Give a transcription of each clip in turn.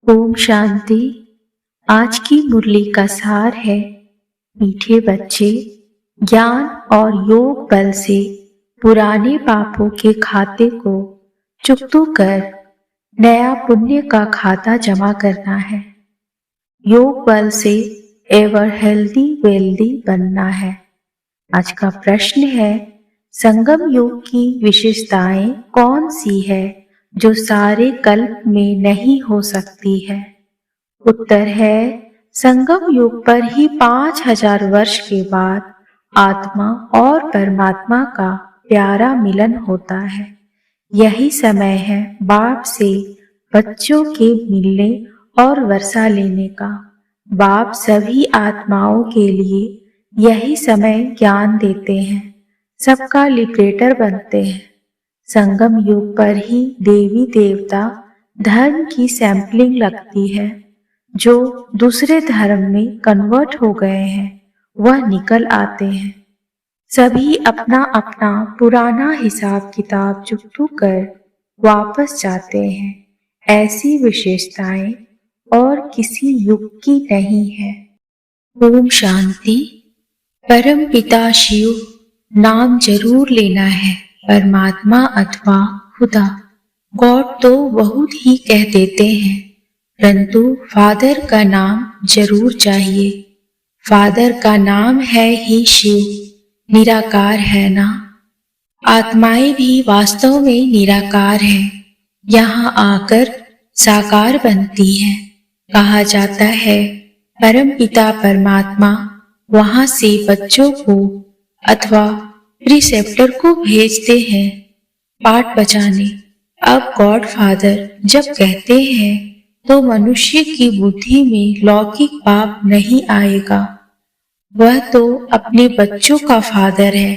ओम शांति। आज की मुरली का सार है, मीठे बच्चे, ज्ञान और योग बल से पुराने पापों के खाते को चुकता कर नया पुण्य का खाता जमा करना है। योग बल से एवर हेल्दी वेल्दी बनना है। आज का प्रश्न है, संगम योग की विशेषताएं कौन सी है जो सारे कल्प में नहीं हो सकती है? उत्तर है, संगम युग पर ही 5000 वर्ष के बाद आत्मा और परमात्मा का प्यारा मिलन होता है। यही समय है बाप से बच्चों के मिलने और वर्षा लेने का। बाप सभी आत्माओं के लिए यही समय ज्ञान देते हैं, सबका लिबरेटर बनते हैं। संगम युग पर ही देवी देवता धर्म की सैंपलिंग लगती है। जो दूसरे धर्म में कन्वर्ट हो गए हैं वह निकल आते हैं। सभी अपना अपना पुराना हिसाब किताब चुकता कर वापस जाते हैं। ऐसी विशेषताएं और किसी युग की नहीं है। ओम शांति। परम पिता शिव नाम जरूर लेना है। परमात्मा अथवा खुदा, गॉड तो बहुत ही कह देते हैं, परंतु फादर का नाम जरूर चाहिए। फादर का नाम है ही शिव, निराकार है ना। आत्माएं भी वास्तव में निराकार है, यहाँ आकर साकार बनती है। कहा जाता है परम पिता परमात्मा वहां से बच्चों को अथवा प्रिसेप्टर को भेजते हैं पाठ बचाने। अब गॉड फादर जब कहते हैं तो मनुष्य की बुद्धि में लौकिक पाप नहीं आएगा। वह तो अपने बच्चों का फादर है,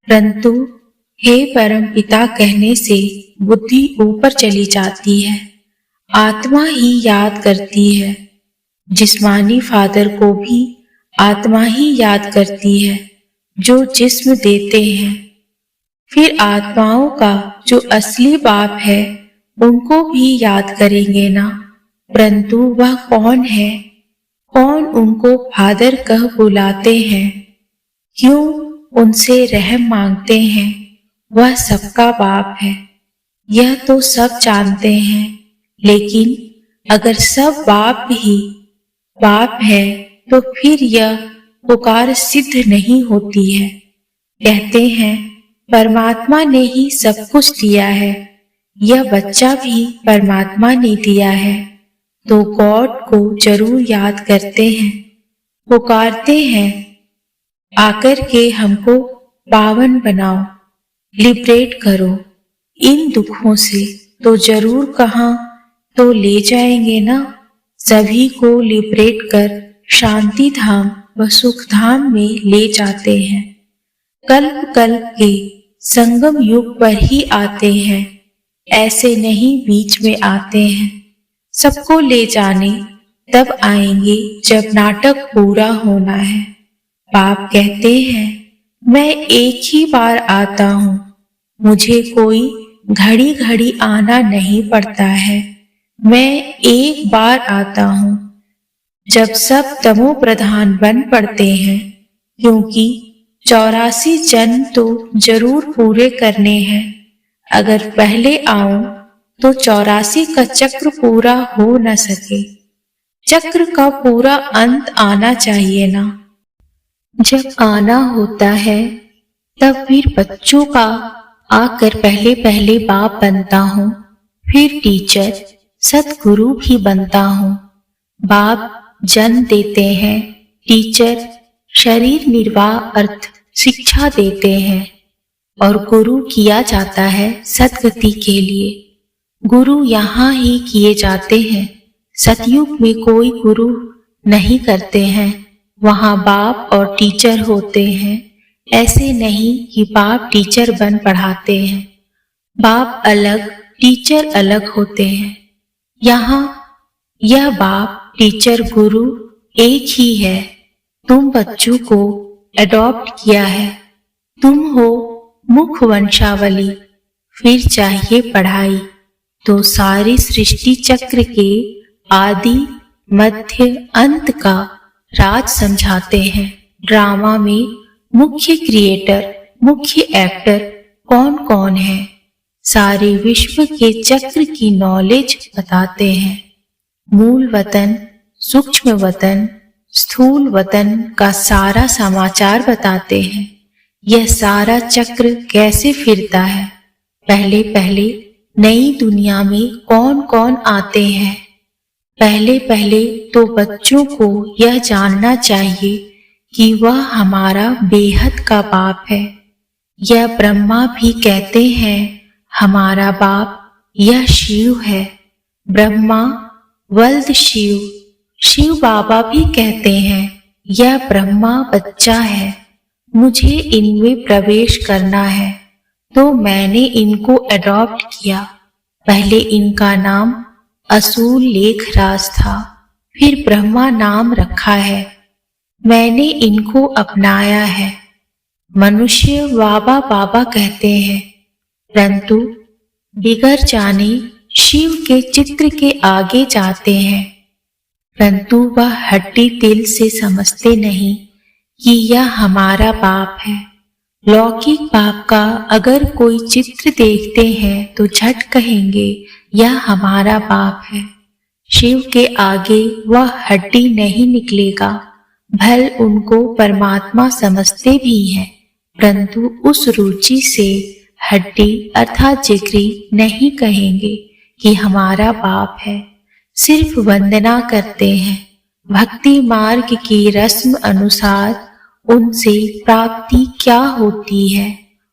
परंतु हे परम पिता कहने से बुद्धि ऊपर चली जाती है। आत्मा ही याद करती है। जिस्मानी फादर को भी आत्मा ही याद करती है जो जिस्म देते हैं। फिर आत्माओं का जो असली बाप है उनको भी याद करेंगे ना, परंतु वह कौन है? कौन उनको फादर कह बुलाते हैं? क्यों उनसे रहम मांगते हैं? वह सबका बाप है, यह तो सब जानते हैं। लेकिन अगर सब बाप ही बाप है तो फिर यह पुकार सिद्ध नहीं होती है। कहते हैं परमात्मा ने ही सब कुछ दिया है, यह बच्चा भी परमात्मा ने दिया है। तो गॉड को जरूर याद करते हैं, पुकारते हैं, आकर के हमको पावन बनाओ, लिबरेट करो इन दुखों से। तो जरूर कहाँ तो ले जाएंगे ना। सभी को लिबरेट कर शांति धाम व सुख धाम में ले जाते हैं। कल्प कल्प के संगम युग पर ही आते हैं, ऐसे नहीं बीच में आते हैं। सबको ले जाने तब आएंगे जब नाटक पूरा होना है। बाप कहते हैं मैं एक ही बार आता हूँ, मुझे कोई घड़ी घड़ी आना नहीं पड़ता है। मैं एक बार आता हूँ जब सब तमो प्रधान बन पड़ते हैं, क्योंकि 84 जन्म तो जरूर पूरे करने हैं। अगर पहले आऊं तो 84 का चक्र पूरा हो न सके। चक्र का पूरा अंत आना चाहिए ना। जब आना होता है तब फिर बच्चों का आकर पहले पहले बाप बनता हूँ, फिर टीचर सतगुरु भी बनता हूँ। बाप जन्म देते हैं, टीचर शरीर निर्वाह अर्थ शिक्षा देते हैं, और गुरु किया जाता है सद्गति के लिए। गुरु यहाँ ही किए जाते हैं, सतयुग में कोई गुरु नहीं करते हैं। वहाँ बाप और टीचर होते हैं। ऐसे नहीं कि बाप टीचर बन पढ़ाते हैं। बाप अलग टीचर अलग होते हैं। यहाँ यह बाप टीचर गुरु एक ही है। तुम बच्चों को अडॉप्ट किया है, तुम हो मुख वंशावली। फिर चाहिए पढ़ाई तो सारी सृष्टि चक्र के आदि मध्य अंत का राज समझाते हैं। ड्रामा में मुख्य क्रिएटर, मुख्य एक्टर कौन कौन है, सारे विश्व के चक्र की नॉलेज बताते हैं। मूल वतन, सूक्ष्म वतन, स्थूल वतन का सारा समाचार बताते हैं। यह सारा चक्र कैसे फिरता है, पहले पहले नई दुनिया में कौन कौन आते हैं। पहले पहले तो बच्चों को यह जानना चाहिए कि वह हमारा बेहद का बाप है। यह ब्रह्मा भी कहते हैं हमारा बाप, यह शिव है। ब्रह्मा वल्द शिव, शिव बाबा भी कहते हैं यह ब्रह्मा बच्चा है, मुझे इनमें प्रवेश करना है, तो मैंने इनको अडॉप्ट किया। पहले इनका नाम असूल लेखराज था, फिर ब्रह्मा नाम रखा है। मैंने इनको अपनाया है। मनुष्य बाबा बाबा कहते हैं, परंतु बिगड़ जाने शिव के चित्र के आगे जाते हैं, परंतु वह हड्डी दिल से समझते नहीं कि यह हमारा बाप है। लौकिक बाप का अगर कोई चित्र देखते हैं तो झट कहेंगे यह हमारा बाप है। शिव के आगे वह हड्डी नहीं निकलेगा। भल उनको परमात्मा समझते भी हैं, परंतु उस रुचि से हड्डी अर्थात जिगरी नहीं कहेंगे कि हमारा बाप है। सिर्फ वंदना करते हैं। भक्ति मार्ग की रस्म अनुसार उनसे प्राप्ति क्या होती है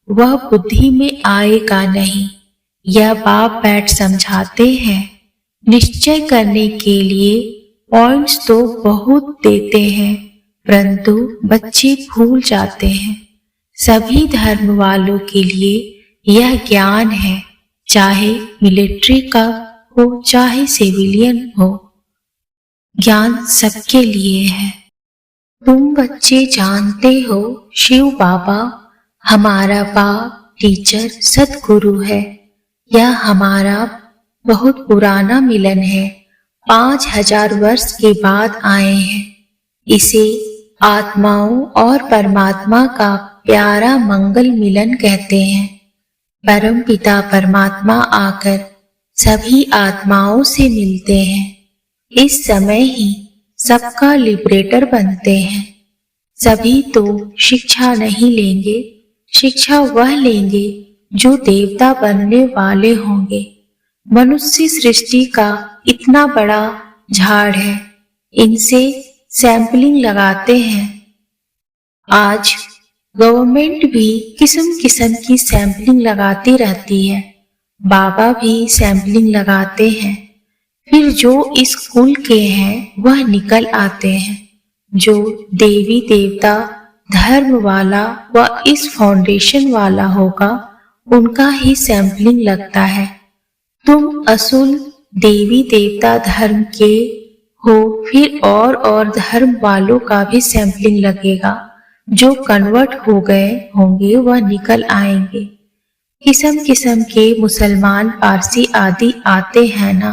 वह बुद्धि में आएगा नहीं। यह बाप बैठ समझाते हैं। निश्चय करने के लिए पॉइंट्स तो बहुत देते हैं, परंतु बच्चे भूल जाते हैं। सभी धर्म वालों के लिए यह ज्ञान है, चाहे मिलिट्री का हो चाहे सिविलियन हो, ज्ञान सबके लिए है। तुम बच्चे जानते हो शिव बाबा हमारा बाप टीचर सद्गुरु है। यह हमारा बहुत पुराना मिलन है, 5000 वर्ष के बाद आए हैं। इसे आत्माओं और परमात्मा का प्यारा मंगल मिलन कहते हैं। परम पिता परमात्मा आकर सभी आत्माओं से मिलते हैं। इस समय ही सबका लिबरेटर बनते हैं। सभी तो शिक्षा नहीं लेंगे, शिक्षा वह लेंगे जो देवता बनने वाले होंगे। मनुष्य सृष्टि का इतना बड़ा झाड़ है, इनसे सैंपलिंग लगाते हैं। आज गवर्नमेंट भी किस्म किस्म की सैंपलिंग लगाती रहती है, बाबा भी सैंपलिंग लगाते हैं। फिर जो इस कुल के हैं वह निकल आते हैं। जो देवी देवता धर्म वाला व इस फाउंडेशन वाला होगा उनका ही सैंपलिंग लगता है। तुम असूल देवी देवता धर्म के हो, फिर और धर्म वालों का भी सैंपलिंग लगेगा। जो कन्वर्ट हो गए होंगे वह निकल आएंगे। किस्म किस्म के मुसलमान पारसी आदि आते हैं ना,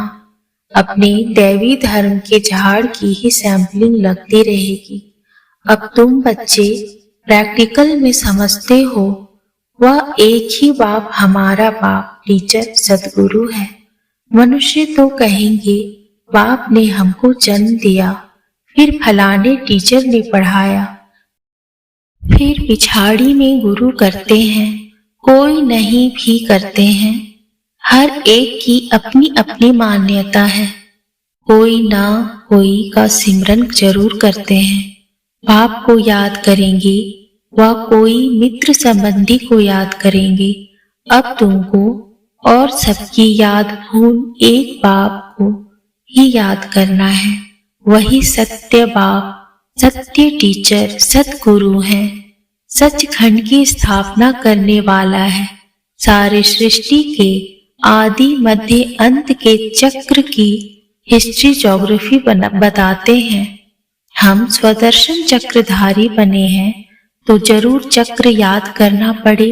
अपने दैवी धर्म के झाड़ की ही सैंपलिंग लगती रहेगी। अब तुम बच्चे प्रैक्टिकल में समझते हो वह एक ही बाप हमारा बाप टीचर सद्गुरु है। मनुष्य तो कहेंगे बाप ने हमको जन्म दिया, फिर फलाने टीचर ने पढ़ाया, फिर पिछाड़ी में गुरु करते हैं, कोई नहीं भी करते हैं। हर एक की अपनी अपनी मान्यता है। कोई ना कोई का सिमरन जरूर करते हैं। बाप को याद करेंगे व कोई मित्र संबंधी को याद करेंगे। अब तुमको और सबकी याद भूल एक बाप को ही याद करना है। वही सत्य बाप, सत्य टीचर, सतगुरु है। सचखंड की स्थापना करने वाला है। सारे सृष्टि के आदि मध्य अंत के चक्र की हिस्ट्री ज्योग्राफी बताते हैं। हम स्वदर्शन चक्रधारी बने हैं तो जरूर चक्र याद करना पड़े।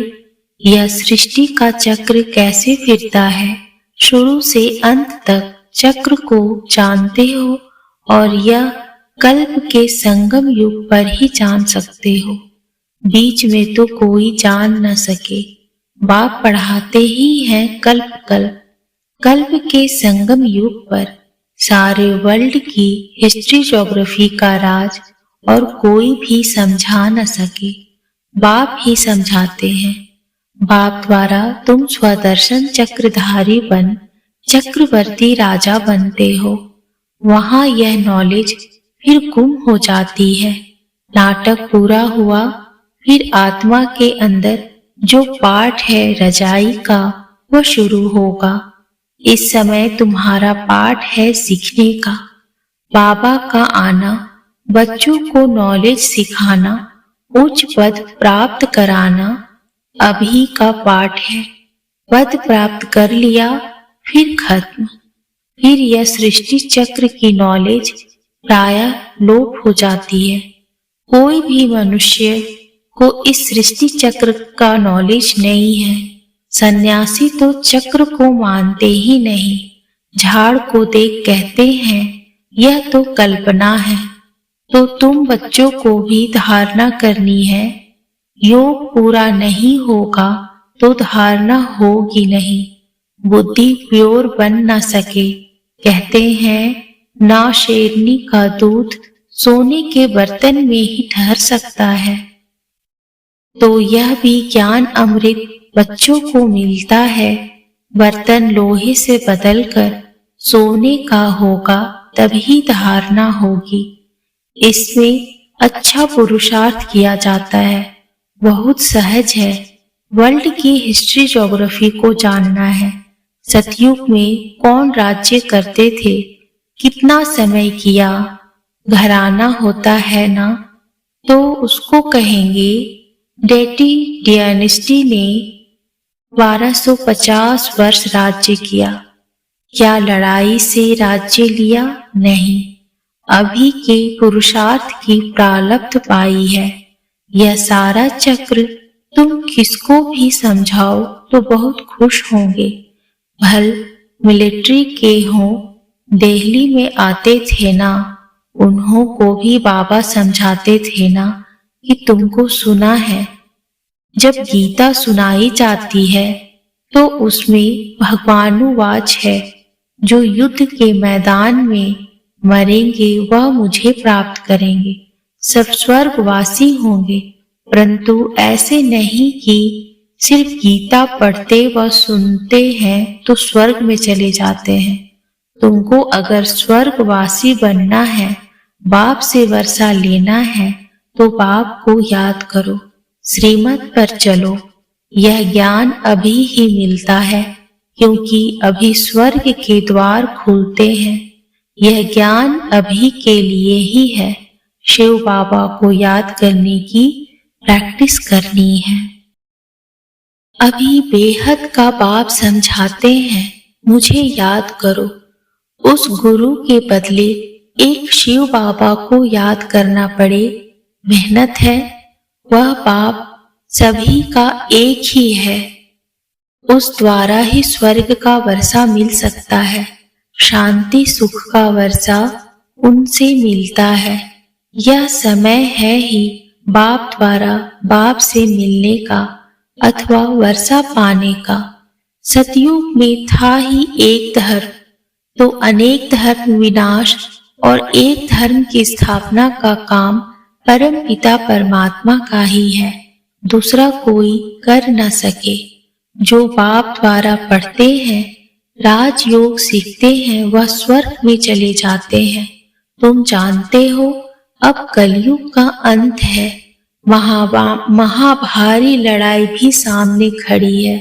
यह सृष्टि का चक्र कैसे फिरता है शुरू से अंत तक, चक्र को जानते हो और यह कल्प के संगम युग पर ही जान सकते हो। बीच में तो कोई जान न सके। बाप पढ़ाते ही हैं कल्प कल्प। कल्प के संगम युग पर सारे वर्ल्ड की हिस्ट्री ज्योग्राफी का राज और कोई भी समझा न सके। बाप ही समझाते हैं। बाप द्वारा तुम स्वदर्शन चक्रधारी बन चक्रवर्ती राजा बनते हो। वहां यह नॉलेज फिर गुम हो जाती है। नाटक पूरा हुआ, फिर आत्मा के अंदर जो पाठ है रजाई का वह शुरू होगा। इस समय तुम्हारा पाठ है सीखने का। बाबा का आना, बच्चों को नॉलेज सिखाना, उच्च पद प्राप्त कराना अभी का पाठ है। पद प्राप्त कर लिया फिर खत्म। फिर यह सृष्टि चक्र की नॉलेज प्रायः लोप हो जाती है। कोई भी मनुष्य को इस सृष्टि चक्र का नॉलेज नहीं है। सन्यासी तो चक्र को मानते ही नहीं। झाड़ को देख कहते हैं यह तो कल्पना है। तो तुम बच्चों को भी धारणा करनी है। योग पूरा नहीं होगा तो धारणा होगी नहीं। बुद्धि प्योर बन न सके। कहते हैं ना शेरनी का दूध सोने के बर्तन में ही ठहर सकता है। तो यह भी ज्ञान अमृत बच्चों को मिलता है। बर्तन लोहे से बदलकर सोने का होगा तभी धारणा होगी। इसमें अच्छा पुरुषार्थ किया जाता है। बहुत सहज है। वर्ल्ड की हिस्ट्री ज्योग्राफी को जानना है। सतयुग में कौन राज्य करते थे, कितना समय किया, घराना होता है ना, तो उसको कहेंगे डेटी डायनेस्टी ने 1250 वर्ष राज्य किया। क्या लड़ाई से राज्य लिया? नहीं। अभी के पुरुषार्थ की प्रारब्ध पाई है। यह सारा चक्र तुम किसको भी समझाओ तो बहुत खुश होंगे। भल मिलिट्री के हों, दिल्ली में आते थे ना, उन्हों को भी बाबा समझाते थे ना कि तुमको सुना है। जब गीता सुनाई जाती है तो उसमें भगवानुवाच है, जो युद्ध के मैदान में मरेंगे वह मुझे प्राप्त करेंगे, सब स्वर्गवासी होंगे। परंतु ऐसे नहीं कि सिर्फ गीता पढ़ते व सुनते हैं तो स्वर्ग में चले जाते हैं। तुमको अगर स्वर्गवासी बनना है, बाप से वर्षा लेना है, तो बाप को याद करो, श्रीमत पर चलो। यह ज्ञान अभी ही मिलता है, क्योंकि अभी स्वर्ग के द्वार खुलते हैं। यह ज्ञान अभी के लिए ही है। शिव बाबा को याद करने की प्रैक्टिस करनी है। अभी बेहद का बाप समझाते हैं, मुझे याद करो। उस गुरु के बदले एक शिव बाबा को याद करना पड़े, मेहनत है। वह बाप सभी का एक ही है। उस द्वारा ही स्वर्ग का वर्षा मिल सकता है। शांति सुख का वर्षा उनसे मिलता है। यह समय है ही बाप द्वारा बाप से मिलने का अथवा वर्षा पाने का। सतयुग में था ही एक धर्म, तो अनेक धर्म विनाश और एक धर्म की स्थापना का काम परम पिता परमात्मा का ही है, दूसरा कोई कर न सके। जो बाप द्वारा पढ़ते हैं, राजयोग सीखते हैं, वह स्वर्ग में चले जाते हैं। तुम जानते हो अब कलयुग का अंत है। महाभारी लड़ाई भी सामने खड़ी है।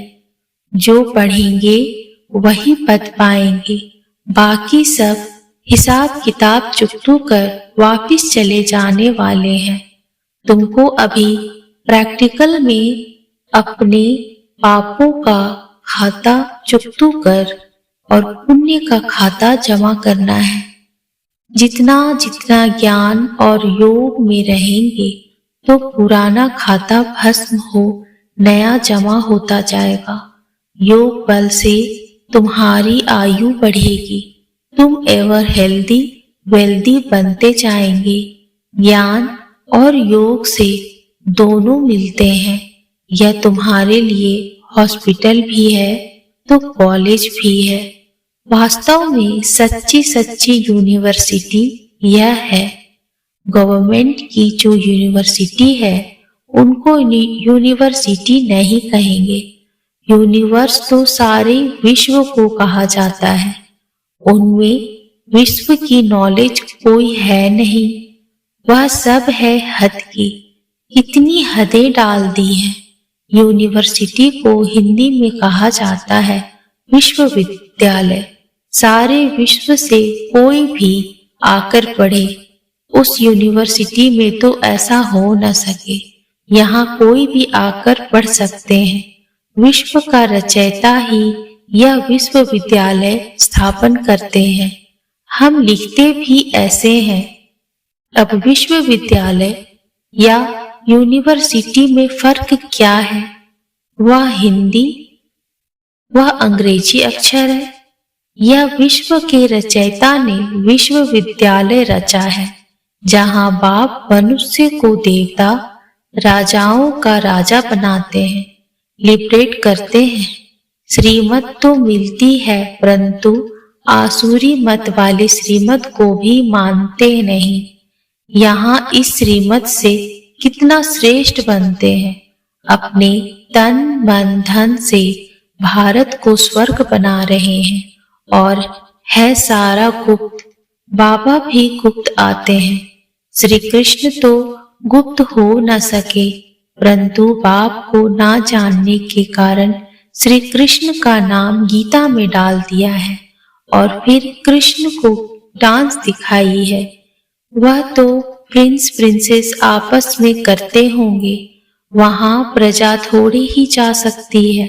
जो पढ़ेंगे वही पद पाएंगे, बाकी सब हिसाब किताब चुकतू कर वापिस चले जाने वाले हैं। तुमको अभी प्रैक्टिकल में अपने पापों का खाता चुकतू कर और पुण्य का खाता जमा करना है। जितना जितना ज्ञान और योग में रहेंगे तो पुराना खाता भस्म हो नया जमा होता जाएगा। योग बल से तुम्हारी आयु बढ़ेगी। तुम एवर हेल्दी वेल्दी बनते जाएंगे। ज्ञान और योग से दोनों मिलते हैं। यह तुम्हारे लिए हॉस्पिटल भी है तो कॉलेज भी है। वास्तव में सच्ची सच्ची यूनिवर्सिटी यह है। गवर्नमेंट की जो यूनिवर्सिटी है उनको यूनिवर्सिटी नहीं कहेंगे। यूनिवर्स तो सारे विश्व को कहा जाता है। उनमें विश्व की नॉलेज कोई है नहीं, वह सब है हद की। कितनी हदें डाल दी हैं। यूनिवर्सिटी को हिंदी में कहा जाता है विश्वविद्यालय। सारे विश्व से कोई भी आकर पढ़े उस यूनिवर्सिटी में तो ऐसा हो न सके। यहाँ कोई भी आकर पढ़ सकते हैं। विश्व का रचयिता ही यह विश्वविद्यालय स्थापन करते हैं। हम लिखते भी ऐसे हैं। अब विश्वविद्यालय या यूनिवर्सिटी में फर्क क्या है? वह हिंदी, वह अंग्रेजी अक्षर है। यह विश्व के रचयिता ने विश्वविद्यालय रचा है, जहां बाप मनुष्य को देवता, राजाओं का राजा बनाते हैं, लिबरेट करते हैं। श्रीमत तो मिलती है, परंतु आसुरी मत वाले श्रीमत को भी मानते नहीं। यहाँ इस श्रीमत से कितना श्रेष्ठ बनते हैं। अपने तन मन धन से भारत को स्वर्ग बना रहे हैं और है सारा गुप्त। बाबा भी गुप्त आते हैं। श्री कृष्ण तो गुप्त हो न सके, परंतु बाप को ना जानने के कारण श्री कृष्ण का नाम गीता में डाल दिया है और फिर कृष्ण को डांस दिखाई है। वह तो प्रिंस प्रिंसेस आपस में करते होंगे, वहां प्रजा थोड़ी ही जा सकती है।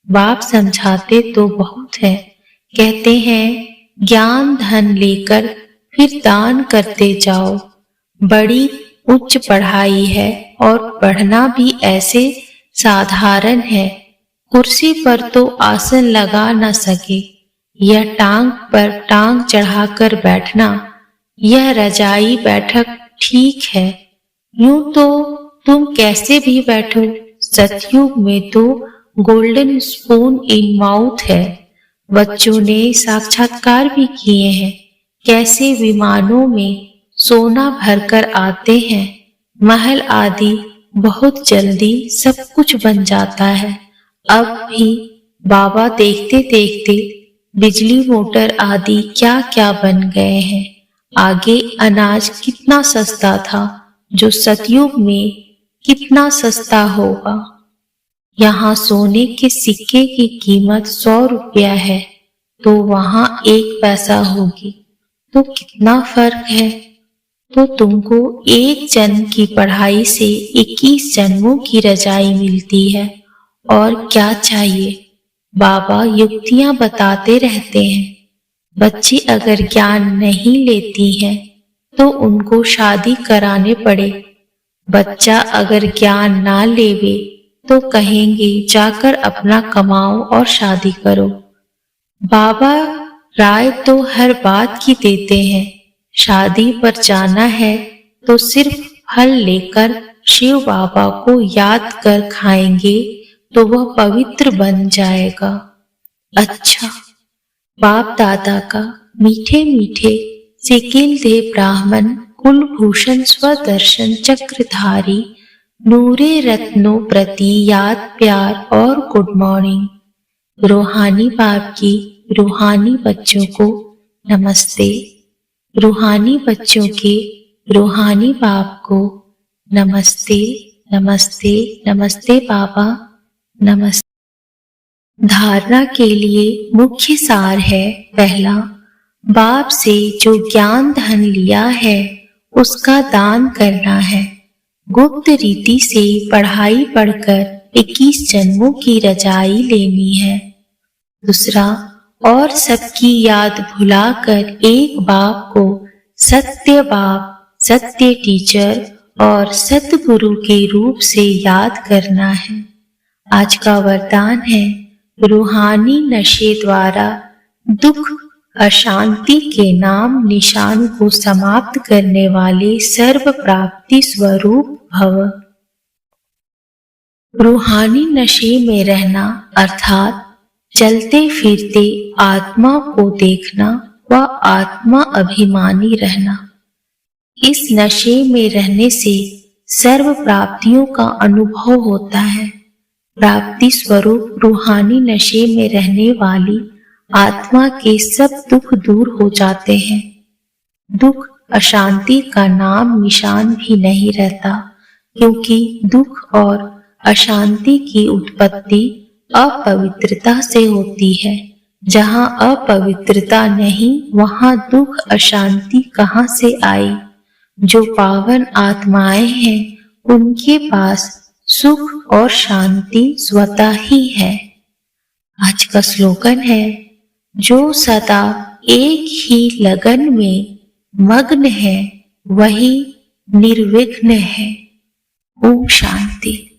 बाप समझाते तो बहुत है। कहते हैं ज्ञान धन लेकर फिर दान करते जाओ। बड़ी उच्च पढ़ाई है और पढ़ना भी ऐसे साधारण है। कुर्सी पर तो आसन लगा न सके, यह टांग पर टांग चढ़ाकर बैठना, यह रजाई बैठक ठीक है। यूं तो तुम कैसे भी बैठो, सतयुग में तो गोल्डन स्पून इन माउथ है। बच्चों ने साक्षात्कार भी किए हैं। कैसे विमानों में सोना भरकर आते हैं। महल आदि बहुत जल्दी सब कुछ बन जाता है। अब भी बाबा देखते देखते बिजली मोटर आदि क्या क्या बन गए हैं। आगे अनाज कितना सस्ता था, जो सतयुग में कितना सस्ता होगा। यहाँ सोने के सिक्के की कीमत 100 रुपया है तो वहां 1 पैसा होगी, तो कितना फर्क है। तो तुमको 1 जन्म की पढ़ाई से 21 जन्मों की रजाई मिलती है। और क्या चाहिए। बाबा युक्तियां बताते रहते हैं। बच्ची अगर ज्ञान नहीं लेती हैं तो उनको शादी कराने पड़े। बच्चा अगर ज्ञान ना लेवे तो कहेंगे जाकर अपना कमाओ और शादी करो। बाबा राय तो हर बात की देते हैं। शादी पर जाना है तो सिर्फ फल लेकर शिव बाबा को याद कर खाएंगे तो वह पवित्र बन जाएगा। अच्छा, बाप दादा का मीठे मीठे सिकिल दे ब्राह्मण कुलभूषण स्वदर्शन चक्रधारी नूरे रत्नों प्रति याद प्यार और गुड मॉर्निंग। रूहानी बाप की रूहानी बच्चों को नमस्ते। रूहानी बच्चों के रूहानी बाप को नमस्ते नमस्ते नमस्ते बाबा नमस्ते। धारणा के लिए मुख्य सार है। पहला, बाप से जो ज्ञान धन लिया है उसका दान करना है। गुप्त रीति से पढ़ाई पढ़कर 21 जन्मों की रजाई लेनी है। दूसरा, और सबकी याद भुलाकर एक बाप को सत्य बाप, सत्य टीचर और सतगुरु के रूप से याद करना है। आज का वरदान है, रूहानी नशे द्वारा दुख अशांति के नाम निशान को समाप्त करने वाले सर्व प्राप्ति स्वरूप भव। रूहानी नशे में रहना अर्थात चलते फिरते आत्मा को देखना व आत्मा अभिमानी रहना। इस नशे में रहने से सर्व प्राप्तियों का अनुभव होता है। प्राप्ति स्वरूप रूहानी नशे में रहने वाली आत्मा के सब दुख दूर हो जाते हैं। दुख अशांति का नाम निशान भी नहीं रहता, क्योंकि दुख और अशांति की उत्पत्ति अपवित्रता से होती है। जहाँ अपवित्रता नहीं, वहाँ दुख अशांति कहाँ से आई? जो पावन आत्माएं हैं, उनके पास सुख और शांति स्वतः ही है। आज का स्लोगन है, जो सदा एक ही लगन में मग्न है, वही निर्विघ्न है। ओम शांति।